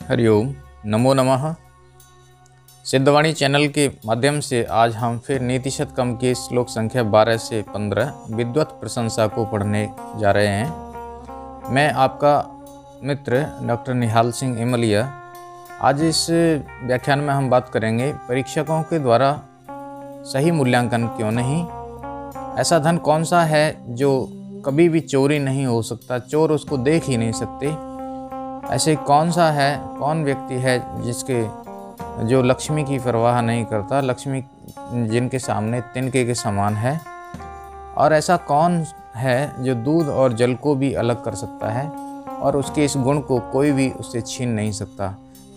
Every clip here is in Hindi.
हरिओम, नमो नमः। सिद्धवाणी चैनल के माध्यम से आज हम फिर नीति शतकम के श्लोक संख्या 12 से 15 विद्वत प्रशंसा को पढ़ने जा रहे हैं। मैं आपका मित्र डॉक्टर निहाल सिंह इमलिया। आज इस व्याख्यान में हम बात करेंगे परीक्षकों के द्वारा सही मूल्यांकन क्यों नहीं। ऐसा धन कौन सा है जो कभी भी चोरी नहीं हो सकता, चोर उसको देख ही नहीं सकते। ऐसे कौन व्यक्ति है जो लक्ष्मी की परवाह नहीं करता, लक्ष्मी जिनके सामने तिनके के समान है। और ऐसा कौन है जो दूध और जल को भी अलग कर सकता है और उसके इस गुण को कोई भी उससे छीन नहीं सकता।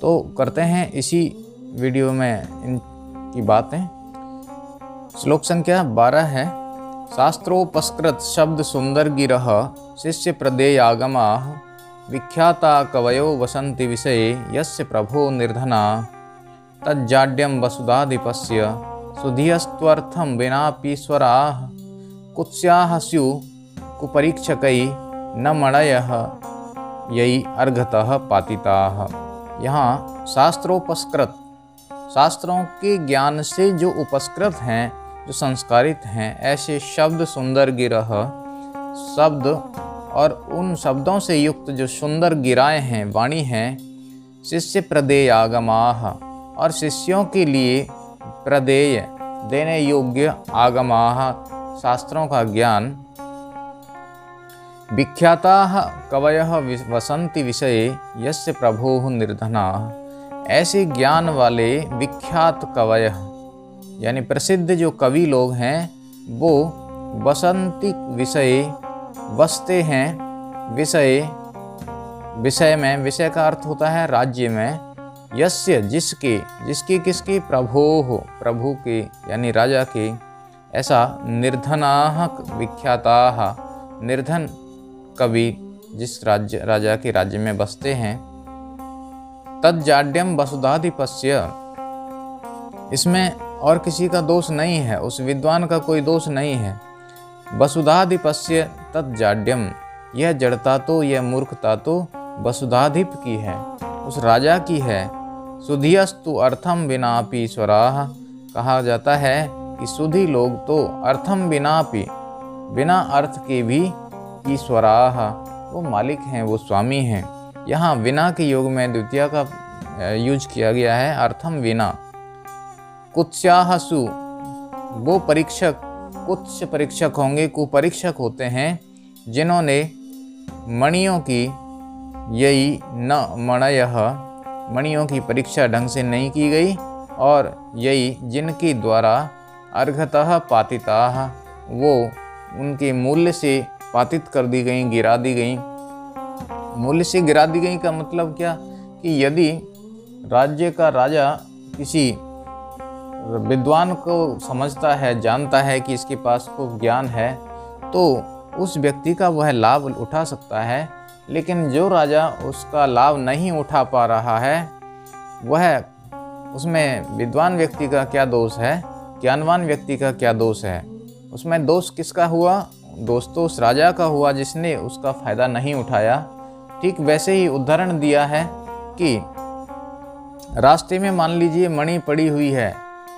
तो करते हैं इसी वीडियो में इनकी बातें। श्लोक संख्या 12 है। शास्त्रोपस्कृत शब्द सुंदर गिरह शिष्य प्रदेयागमाः विख्याता कवयो वसन्ति विषये यस्य प्रभो निर्धना तज्जाड्यं वसुधाधिपस्य सुधियस्त्वर्थं विनापीश्वराः कुत्स्याः स्युः कुपरीक्षकै न मणयः ययि अर्घतः पातिताः। यहाँ शास्त्रोपस्कृत, शास्त्रों के ज्ञान से जो उपस्कृत हैं, जो संस्कारित हैं, ऐसे शब्द सुंदर गिरह, शब्द और उन शब्दों से युक्त जो सुंदर गिराएं हैं, वाणी हैं, शिष्य प्रदेयागमाः, और शिष्यों के लिए प्रदेय देने योग्य आगमाः, शास्त्रों का ज्ञान, विख्याताः कवयः वसन्ति विषये यस्य प्रभोः निर्धनाः, ऐसे ज्ञान वाले विख्यात कवयः यानी प्रसिद्ध जो कवि लोग हैं वो वसन्ति विषये बसते हैं, विषय में, विषय का अर्थ होता है राज्य में, यस्य जिसके किसके प्रभो हो, प्रभु के यानी राजा के, ऐसा निर्धनाः विख्याताः, निर्धन कवि जिस राजा के राज्य में बसते हैं। तज्जाड्यम वसुधाधिपस्य, इसमें और किसी का दोष नहीं है, उस विद्वान का कोई दोष नहीं है। वसुधाधिपस्य तज्जाड्यम, यह जड़ता तो, यह मूर्खता तो वसुधाधिप की है, उस राजा की है। सुधियस्तु अर्थम विनापि ईश्वराः, कहा जाता है कि सुधी लोग तो अर्थम विनापि, बिना अर्थ के भी ईश्वराः, वो मालिक हैं, वो स्वामी हैं। यहाँ विना के योग में द्वितीय का यूज किया गया है, अर्थम विना। कुत्स्याः सु, वो परीक्षक, कुत्स्य परीक्षक होंगे, कुपरीक्षक होते हैं, जिन्होंने मणियों की, यही न मणयः, मणियों की परीक्षा ढंग से नहीं की गई, और यही जिनके द्वारा अर्घतः पातिताः, वो उनके मूल्य से पातित कर दी गई, गिरा दी गई। मूल्य से गिरा दी गई का मतलब क्या कि यदि राज्य का राजा किसी विद्वान को समझता है, जानता है कि इसके पास को ज्ञान है, तो उस व्यक्ति का वह लाभ उठा सकता है। लेकिन जो राजा उसका लाभ नहीं उठा पा रहा है, वह, उसमें विद्वान व्यक्ति का क्या दोष है, ज्ञानवान व्यक्ति का क्या दोष है? उसमें दोष किसका हुआ? दोष तो उस राजा का हुआ जिसने उसका फायदा नहीं उठाया। ठीक वैसे ही उदाहरण दिया है कि रास्ते में मान लीजिए मणि पड़ी हुई है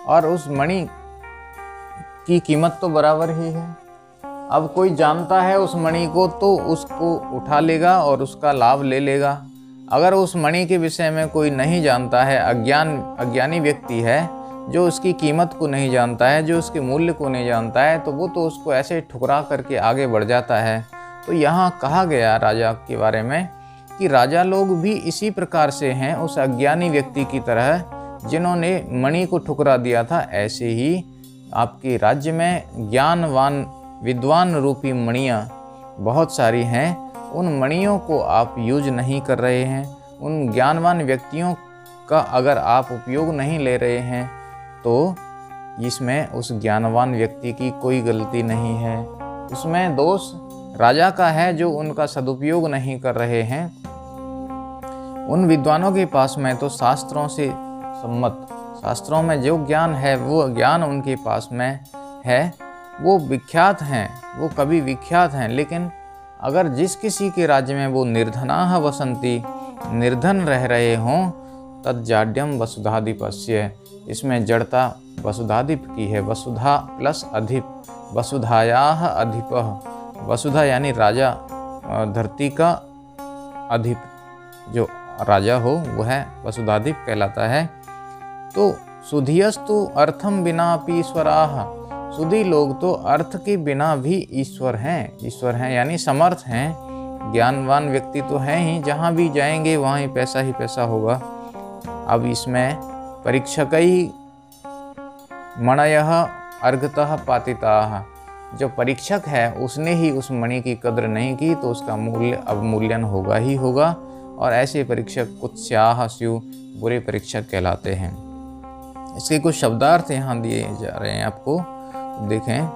और उस मणि की कीमत तो बराबर ही है। अब कोई जानता है उस मणि को तो उसको उठा लेगा और उसका लाभ ले लेगा। अगर उस मणि के विषय में कोई नहीं जानता है, अज्ञानी व्यक्ति है, जो उसकी कीमत को नहीं जानता है, जो उसके मूल्य को नहीं जानता है, तो वो तो उसको ऐसे ठुकरा करके आगे बढ़ जाता है। तो यहाँ कहा गया राजा के बारे में कि राजा लोग भी इसी प्रकार से हैं, उस अज्ञानी व्यक्ति की तरह जिन्होंने मणि को ठुकरा दिया था। ऐसे ही आपके राज्य में ज्ञानवान विद्वान रूपी मणियाँ बहुत सारी हैं, उन मणियों को आप यूज नहीं कर रहे हैं। उन ज्ञानवान व्यक्तियों का अगर आप उपयोग नहीं ले रहे हैं तो इसमें उस ज्ञानवान व्यक्ति की कोई गलती नहीं है, उसमें दोष राजा का है जो उनका सदुपयोग नहीं कर रहे हैं। उन विद्वानों के पास में तो शास्त्रों से सम्मत, शास्त्रों में जो ज्ञान है वो ज्ञान उनके पास में है, वो विख्यात हैं, वो कभी विख्यात हैं। लेकिन अगर जिस किसी के राज्य में वो निर्धनाः वसन्ति, निर्धन रह रहे हों, तज्जाड्यम वसुधाधिपस्य, इसमें जड़ता वसुधाधिप की है। वसुधा प्लस अधिप, वसुधायाः अधिपः, वसुधा यानी राजा, धरती का अधिप जो राजा हो वह वसुधाधिप कहलाता है। तो सुधियस्तु अर्थम बिना अपि ईश्वराः, सुधी लोग तो अर्थ के बिना भी ईश्वर हैं यानी समर्थ हैं। ज्ञानवान व्यक्ति तो हैं ही, जहाँ भी जाएंगे वहाँ ही पैसा होगा। अब इसमें परीक्षकै मणयः अर्घतः पातिताः, जो परीक्षक है उसने ही उस मणि की कद्र नहीं की तो उसका मूल्य अवमूल्यन होगा ही होगा। और ऐसे परीक्षक कुत्स्याः स्युः, बुरे परीक्षक कहलाते हैं। इसके कुछ शब्दार्थ यहाँ दिए जा रहे हैं आपको, देखें।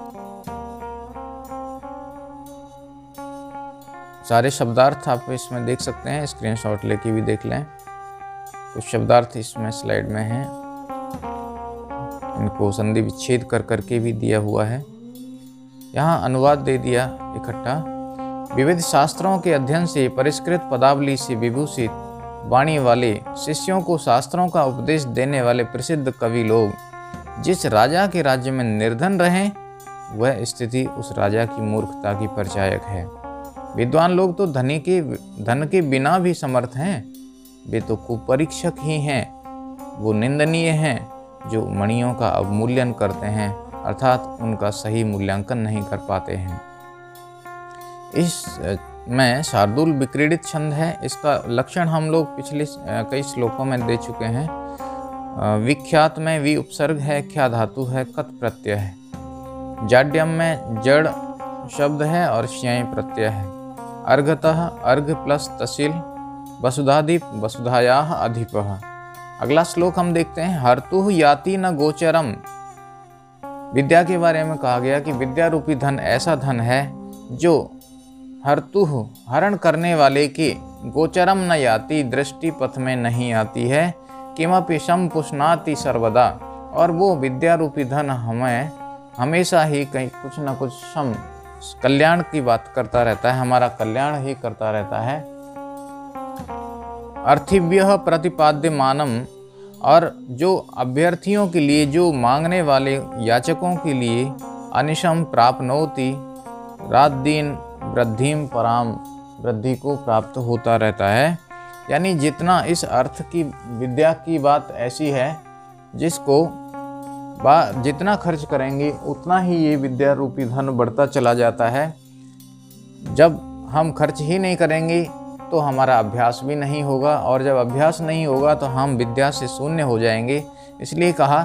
सारे शब्दार्थ आप इसमें देख सकते हैं, स्क्रीनशॉट लेके भी देख लें। कुछ शब्दार्थ इसमें स्लाइड में हैं, इनको संधि विच्छेद कर करके भी दिया हुआ है। यहाँ अनुवाद दे दिया इकट्ठा। विविध शास्त्रों के अध्ययन से परिष्कृत पदावली से विभूषित वाणी वाले शिष्यों को शास्त्रों का उपदेश देने वाले प्रसिद्ध कवि लोग जिस राजा के राज्य में निर्धन रहें, वह स्थिति उस राजा की मूर्खता की परिचायक है। विद्वान लोग तो धन के बिना भी समर्थ हैं, वे तो कुपरीक्षक ही हैं। वो निंदनीय हैं जो मणियों का अवमूल्यन करते हैं, अर्थात उनका सही मूल्यांकन नहीं कर पाते हैं। इस में शार्दूल विक्रीडित छंद है। इसका लक्षण हम लोग पिछले कई श्लोकों में दे चुके हैं। विख्यात में वि उपसर्ग है, ख्या धातु है, कत प्रत्यय है। जाड्यम में जड़ शब्द है और श्यय प्रत्यय है। अर्घतः अर्घ प्लस तसील, वसुधाधिप वसुधायाः अधिपः। अगला श्लोक हम देखते हैं। हर्तुः याति न गोचरम, विद्या के बारे में कहा गया कि विद्या रूपी धन ऐसा धन है जो हर्तुः हरण करने वाले के गोचरम न याति, दृष्टि पथ में नहीं आती है। किमपि शम पुष्णाति सर्वदा, और वो विद्या रूपी धन हमें हमेशा ही कहीं कुछ न कुछ शम कल्याण की बात करता रहता है, हमारा कल्याण ही करता रहता है। अर्थिभ्यः प्रतिपाद्यमानम, और जो अभ्यर्थियों के लिए, जो मांगने वाले याचकों के लिए, अनिशम प्राप्नोति, रात दिन वृद्धिम पराम, वृद्धि को प्राप्त होता रहता है। यानी जितना इस अर्थ की विद्या की बात ऐसी है जिसको जितना खर्च करेंगे उतना ही ये विद्या रूपी धन बढ़ता चला जाता है। जब हम खर्च ही नहीं करेंगे तो हमारा अभ्यास भी नहीं होगा, और जब अभ्यास नहीं होगा तो हम विद्या से शून्य हो जाएंगे। इसलिए कहा,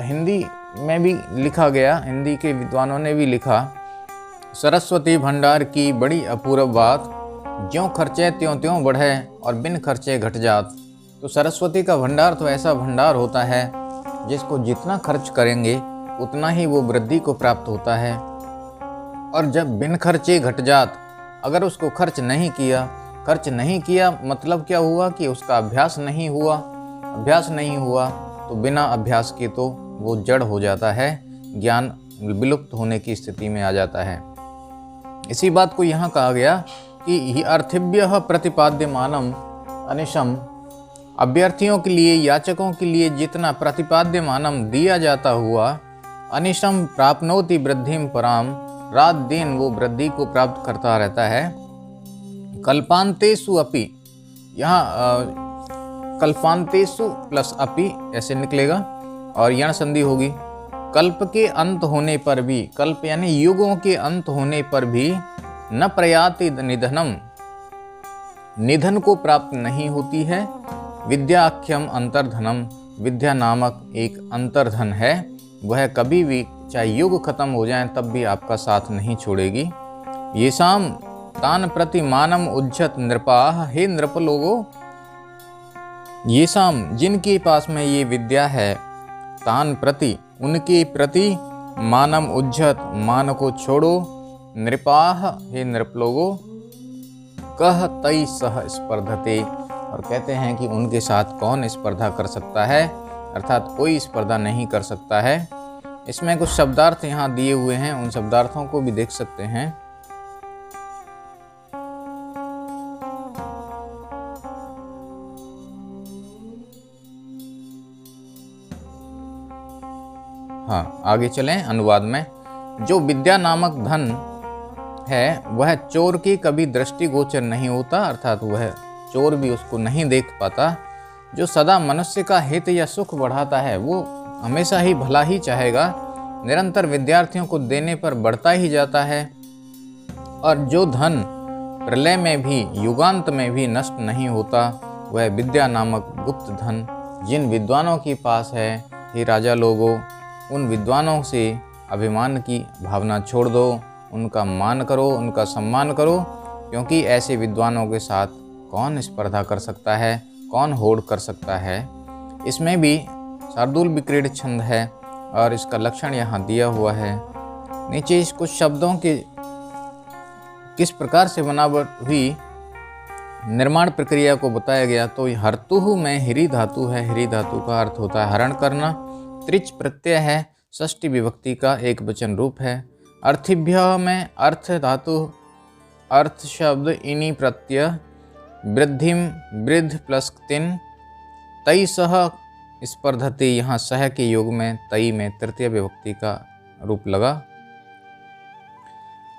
हिंदी में भी लिखा गया, हिंदी के विद्वानों ने भी लिखा, सरस्वती भंडार की बड़ी अपूर्व बात, ज्यों खर्चे त्यों त्यों बढ़े और बिन खर्चे घट जात। तो सरस्वती का भंडार तो ऐसा भंडार होता है जिसको जितना खर्च करेंगे उतना ही वो वृद्धि को प्राप्त होता है। और जब बिन खर्चे घट जात, अगर उसको खर्च नहीं किया मतलब क्या हुआ कि उसका अभ्यास नहीं हुआ। अभ्यास नहीं हुआ तो बिना अभ्यास के तो वो जड़ हो जाता है, ज्ञान विलुप्त होने की स्थिति में आ जाता है। इसी बात को यहाँ कहा गया कि ही अर्थिभ्यः प्रतिपाद्यमानम अनिशम, अभ्यर्थियों के लिए, याचकों के लिए जितना प्रतिपाद्यमानम दिया जाता हुआ, अनिशम प्राप्नोति वृद्धिम पराम, रात दिन वो वृद्धि को प्राप्त करता रहता है। कल्पांतेषु अपि, यहाँ कल्पांतेषु प्लस अपि ऐसे निकलेगा और यण संधि होगी। कल्प के अंत होने पर भी, कल्प यानी युगों के अंत होने पर भी, न प्रयाति निधनम, निधन को प्राप्त नहीं होती है। विद्याख्यम अंतर्धनम, विद्या नामक एक अंतर्धन है, वह कभी भी चाहे युग खत्म हो जाए तब भी आपका साथ नहीं छोड़ेगी। ये शाम तान प्रति मानम उज्जत नृपाह, हे नृप लोगो, ये शाम जिनके पास में ये विद्या है, तान प्रति उनके प्रति, मानम उज्जत मान को छोड़ो, नृपाह हे नृप लोगो, कह तई सह स्पर्धते, और कहते हैं कि उनके साथ कौन स्पर्धा कर सकता है, अर्थात कोई स्पर्धा नहीं कर सकता है। इसमें कुछ शब्दार्थ यहाँ दिए हुए हैं, उन शब्दार्थों को भी देख सकते हैं। हाँ, आगे चलें अनुवाद में। जो विद्या नामक धन है वह चोर की कभी दृष्टिगोचर नहीं होता, अर्थात वह चोर भी उसको नहीं देख पाता। जो सदा मनुष्य का हित या सुख बढ़ाता है वो हमेशा ही भला ही चाहेगा, निरंतर विद्यार्थियों को देने पर बढ़ता ही जाता है। और जो धन प्रलय में भी युगांत में भी नष्ट नहीं होता वह विद्या नामक गुप्त धन जिन विद्वानों के पास है, हे राजा लोगों, उन विद्वानों से अभिमान की भावना छोड़ दो, उनका मान करो, उनका सम्मान करो, क्योंकि ऐसे विद्वानों के साथ कौन स्पर्धा कर सकता है, कौन होड़ कर सकता है। इसमें भी शार्दूल विक्रीड छंद है और इसका लक्षण यहाँ दिया हुआ है। नीचे इस कुछ शब्दों के किस प्रकार से बनावट हुई निर्माण प्रक्रिया को बताया गया। तो हर्तुः में हिरी धातु है, हिरी धातु का अर्थ होता है हरण करना। त्रिच प्रत्यय है, षष्ठी विभक्ति का एक वचन रूप है। अर्थिभ्य में अर्थ धातु, अर्थ शब्द इनी प्रत्यय, वृद्धिम वृद्ध प्लस तिन, तई सह स्पर्धति, यहाँ सह के योग में तई में तृतीय विभक्ति का रूप लगा।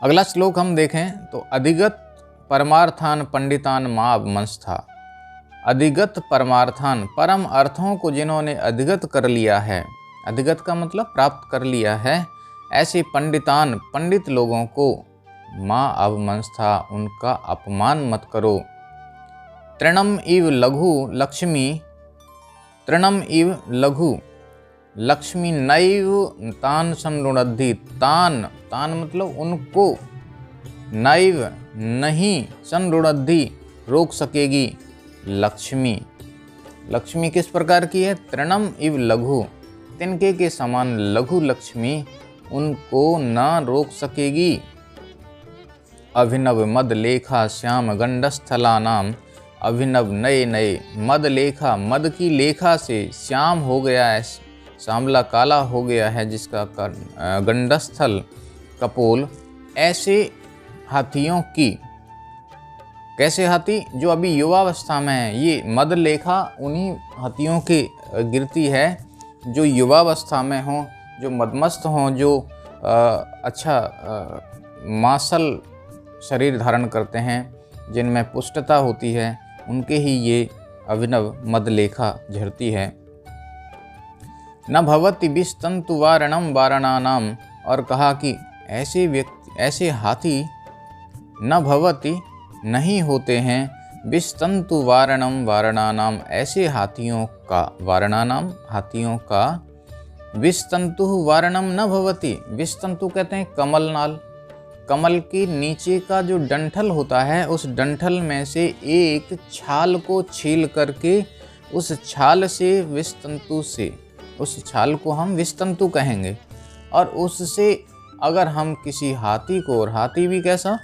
अगला श्लोक हम देखें तो अधिगत परमार्थान पंडितान माव मंस्था। अधिगत परमार्थान, परम अर्थों को जिन्होंने अधिगत कर लिया है, अधिगत का मतलब प्राप्त कर लिया है, ऐसे पंडितान पंडित लोगों को माँ अवमंस्था, उनका अपमान मत करो। तृणम इव लघु लक्ष्मी, तृणम इव लघु लक्ष्मी नैव तान संरुणद्धि, तान तान मतलब उनको, नैव नहीं, संरुणद्धि रोक सकेगी लक्ष्मी। लक्ष्मी किस प्रकार की है? तृणम इव लघु, तिनके के समान लघु लक्ष्मी उनको न रोक सकेगी। अभिनव मद लेखा श्याम गंडस्थला नाम, अभिनव नए नए मद लेखा, मद की लेखा से श्याम हो गया है, सांवला काला हो गया है जिसका गंडस्थल कपोल, ऐसे हाथियों की। कैसे हाथी? जो अभी युवावस्था में है। ये मद लेखा उन्हीं हाथियों की गिरती है जो युवावस्था में हों, जो मदमस्त हों, जो मांसल शरीर धारण करते हैं, जिनमें पुष्टता होती है, उनके ही ये अभिनव मदलेखा झरती है। न भवति विस्तंतु वारणम वारणानाम, और कहा कि ऐसे व्यक्ति, ऐसे हाथी न भवति नहीं होते हैं, विस्तंतु वारणम वारणानाम, ऐसे हाथियों का, वारणानाम हाथियों का, विस्तंतु वारणम न भवति, विस्तंतु कहते हैं कमल नाल, कमल के नीचे का जो डंठल होता है, उस डंठल में से एक छाल को छील करके, उस छाल से विस्तंतु से, उस छाल को हम विस्तंतु कहेंगे, और उससे अगर हम किसी हाथी को, और हाथी भी कैसा?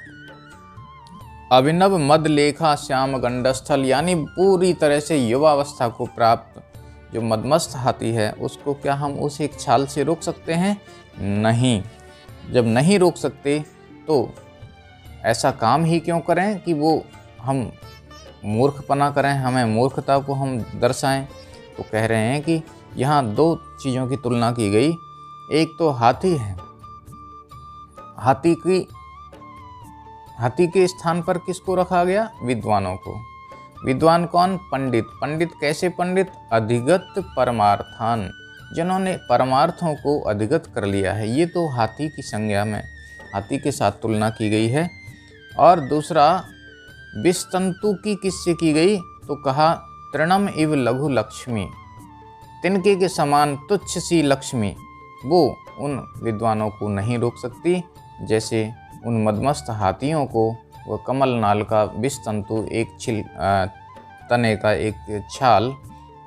अभिनव मद लेखा श्याम गंडस्थल, यानी पूरी तरह से युवावस्था को प्राप्त जो मदमस्त हाथी है, उसको क्या हम उस एक छाल से रोक सकते हैं? नहीं। जब नहीं रोक सकते तो ऐसा काम ही क्यों करें कि वो हम मूर्खपना करें, हमें मूर्खता को हम दर्शाएं। तो कह रहे हैं कि यहाँ दो चीज़ों की तुलना की गई। एक तो हाथी है, हाथी के स्थान पर किसको रखा गया? विद्वानों को। विद्वान कौन? पंडित। पंडित कैसे पंडित? अधिगत परमार्थान, जिन्होंने परमार्थों को अधिगत कर लिया है। ये तो हाथी की संज्ञा में, हाथी के साथ तुलना की गई है। और दूसरा विस्तंतु की किससे की गई? तो कहा तृणम इव लघु लक्ष्मी, तिनके के समान तुच्छ सी लक्ष्मी, वो उन विद्वानों को नहीं रोक सकती, जैसे उन मदमस्त हाथियों को वह कमल नाल का विस्तंतु, एक तने का एक छाल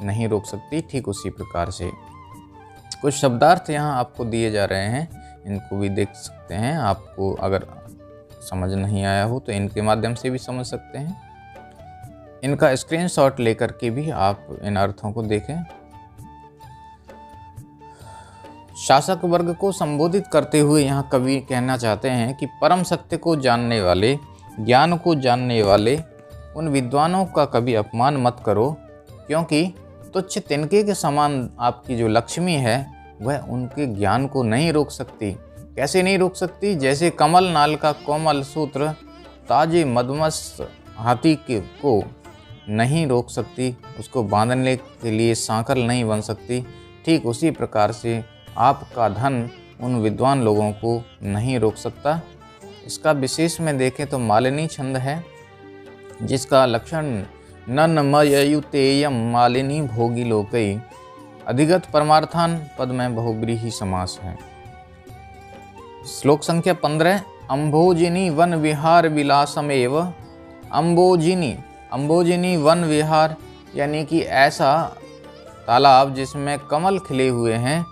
नहीं रोक सकती। ठीक उसी प्रकार से कुछ शब्दार्थ यहाँ आपको दिए जा रहे हैं, इनको भी देख सकते हैं। आपको अगर समझ नहीं आया हो तो इनके माध्यम से भी समझ सकते हैं। इनका स्क्रीनशॉट लेकर के भी आप इन अर्थों को देखें। शासक वर्ग को संबोधित करते हुए यहाँ कवि कहना चाहते हैं कि परम सत्य को जानने वाले, ज्ञान को जानने वाले उन विद्वानों का कभी अपमान मत करो, क्योंकि तुच्छ तिनके के समान आपकी जो लक्ष्मी है वह उनके ज्ञान को नहीं रोक सकती। कैसे नहीं रोक सकती? जैसे कमल नाल का कोमल सूत्र ताजे मदमस्त हाथी को नहीं रोक सकती, उसको बांधने के लिए सांकल नहीं बन सकती, ठीक उसी प्रकार से आपका धन उन विद्वान लोगों को नहीं रोक सकता। इसका विशेष में देखें तो मालिनी छंद है, जिसका लक्षण नन्मयुतेयम मालिनी भोगी लोकई, अधिगत परमार्थान पद में बहुब्रीहि समास है। श्लोक संख्या 15। अम्भोजिनी वन विहार विलासमेव। अम्भोजिनी वन विहार यानी कि ऐसा तालाब जिसमें कमल खिले हुए हैं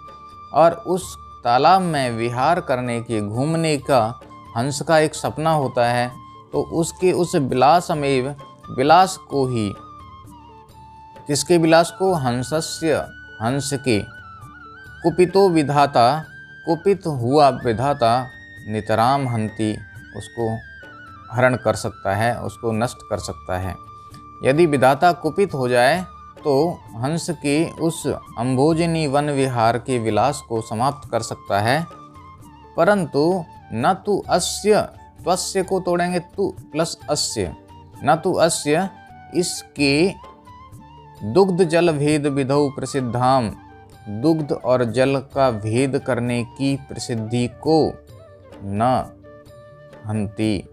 और उस तालाब में विहार करने के, घूमने का हंस का एक सपना होता है, तो उसके उस विलासमेव, विलास को ही, किसके विलास को? हंसस्य, हंस के। कुपितो विधाता, कुपित हुआ विधाता नितराम हंति, उसको हरण कर सकता है, उसको नष्ट कर सकता है। यदि विधाता कुपित हो जाए तो हंस के उस अम्भोजिनी वन विहार के विलास को समाप्त कर सकता है। परंतु न तु अस्य, त्वस्य को तोड़ेंगे तु प्लस अस्य, न तु अस्य, इसके दुग्ध जल भेद विधौ प्रसिद्धाम, दुग्ध और जल का भेद करने की प्रसिद्धि को न हंति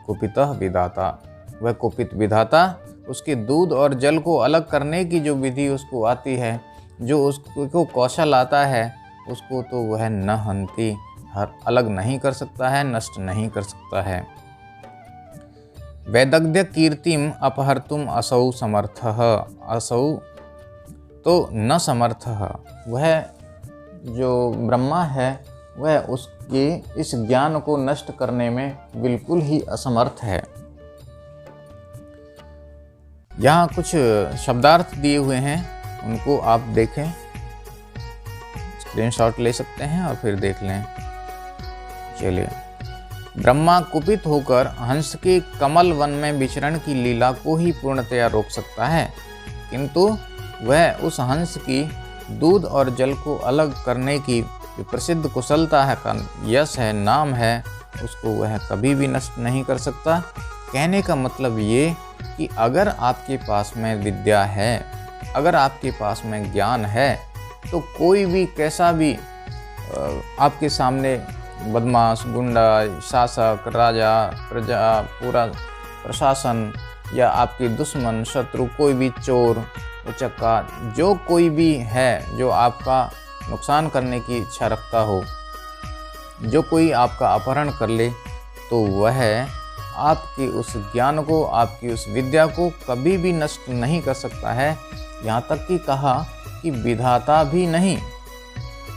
कुपितः विधाता, वह कुपित विधाता उसके दूध और जल को अलग करने की जो विधि उसको आती है, जो उसको कौशल आता है, उसको तो वह न हंति, हर अलग नहीं कर सकता है, नष्ट नहीं कर सकता है। वैदग्ध्य कीर्तिम अपहर्तुम असौ समर्थः, असौ तो न समर्थः, वह जो ब्रह्मा है वह उसके इस ज्ञान को नष्ट करने में बिल्कुल ही असमर्थ है। यहाँ कुछ शब्दार्थ दिए हुए हैं, उनको आप देखें, स्क्रीनशॉट ले सकते हैं और फिर देख लें। चलिए, ब्रह्मा कुपित होकर हंस के कमल वन में विचरण की लीला को ही पूर्णतया रोक सकता है, किंतु वह उस हंस की दूध और जल को अलग करने की जो प्रसिद्ध कुशलता है, का यश है, नाम है, उसको वह कभी भी नष्ट नहीं कर सकता। कहने का मतलब ये कि अगर आपके पास में विद्या है, अगर आपके पास में ज्ञान है, तो कोई भी कैसा भी आपके सामने बदमाश, गुंडा, शासक, राजा, प्रजा, पूरा प्रशासन या आपके दुश्मन, शत्रु, कोई भी चोर, उचक्का, जो कोई भी है जो आपका नुकसान करने की इच्छा रखता हो, जो कोई आपका अपहरण कर ले, तो वह आपके उस ज्ञान को, आपकी उस विद्या को कभी भी नष्ट नहीं कर सकता है। यहाँ तक कि कहा कि विधाता भी नहीं।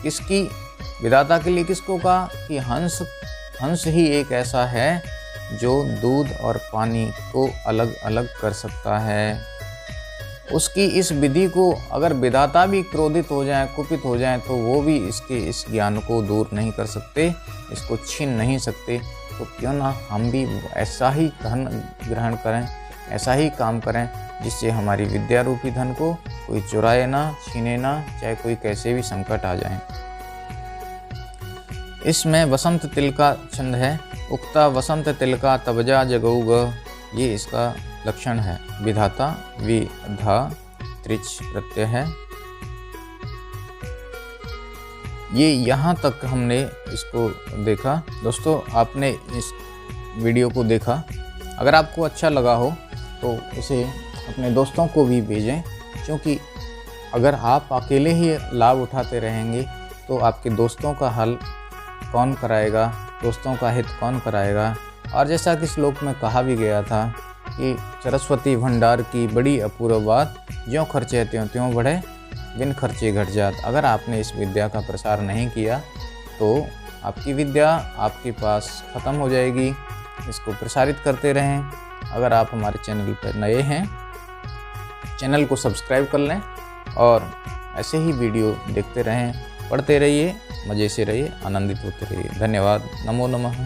किसकी? विधाता के लिए किसको कहा? कि हंस ही एक ऐसा है जो दूध और पानी को अलग अलग कर सकता है। उसकी इस विधि को अगर विधाता भी क्रोधित हो जाए, कुपित हो जाए, तो वो भी इसके इस ज्ञान को दूर नहीं कर सकते, इसको छीन नहीं सकते। तो क्यों ना हम भी ऐसा ही धन ग्रहण करें, ऐसा ही काम करें जिससे हमारी विद्या रूपी धन को कोई चुराए ना, छीने ना, चाहे कोई कैसे भी संकट आ जाए। इसमें वसंत तिल का छंद है। उक्ता वसंत तिल का तबजा जगऊग, ये इसका लक्षण है। विधाता विधा त्रिच प्रत्यय है। ये यहाँ तक हमने इसको देखा। दोस्तों, आपने इस वीडियो को देखा, अगर आपको अच्छा लगा हो तो इसे अपने दोस्तों को भी भेजें, क्योंकि अगर आप अकेले ही लाभ उठाते रहेंगे तो आपके दोस्तों का हल कौन कराएगा, दोस्तों का हित कौन कराएगा। और जैसा कि श्लोक में कहा भी गया था कि सरस्वती भंडार की बड़ी अपूर्व बात, ज्यों खर्चे त्यों त्यों बढ़े, बिन खर्चे घट जात। अगर आपने इस विद्या का प्रसार नहीं किया तो आपकी विद्या आपके पास ख़त्म हो जाएगी। इसको प्रसारित करते रहें। अगर आप हमारे चैनल पर नए हैं, चैनल को सब्सक्राइब कर लें और ऐसे ही वीडियो देखते रहें, पढ़ते रहिए, मज़े से रहिए, आनंदित होते रहिए। धन्यवाद। नमो नमः।